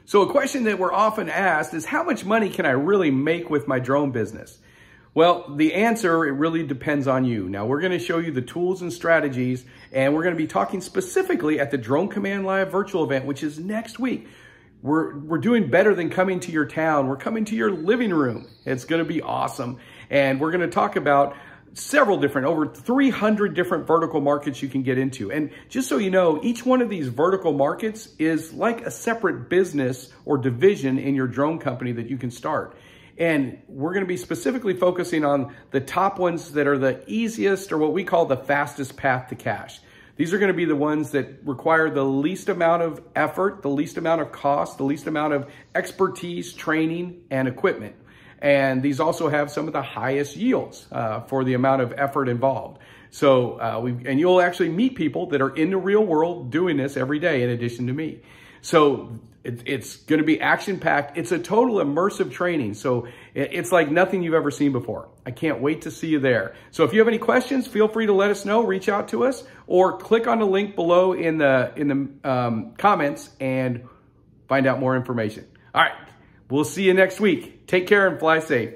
So a question that we're often asked is, how much money can I really make with my drone business? Well, the answer, it really depends on you. Now, we're going to show you the tools and strategies, and we're going to be talking specifically at the Drone Command Live virtual event, which is next week. We're doing better than coming to your town. We're coming to your living room. It's going to be awesome. And we're going to talk about several different, over 300 different vertical markets you can get into. And just so you know, each one of these vertical markets is like a separate business or division in your drone company that you can start. And we're going to be specifically focusing on the top ones that are the easiest, or what we call the fastest path to cash. These are going to be the ones that require the least amount of effort, the least amount of cost, the least amount of expertise, training, and equipment. And these also have some of the highest yields for the amount of effort involved. So, and you'll actually meet people that are in the real world doing this every day in addition to me. So it's going to be action-packed. It's a total immersive training. So it's like nothing you've ever seen before. I can't wait to see you there. So if you have any questions, feel free to let us know, reach out to us, or click on the link below in the comments and find out more information. All right. We'll see you next week. Take care and fly safe.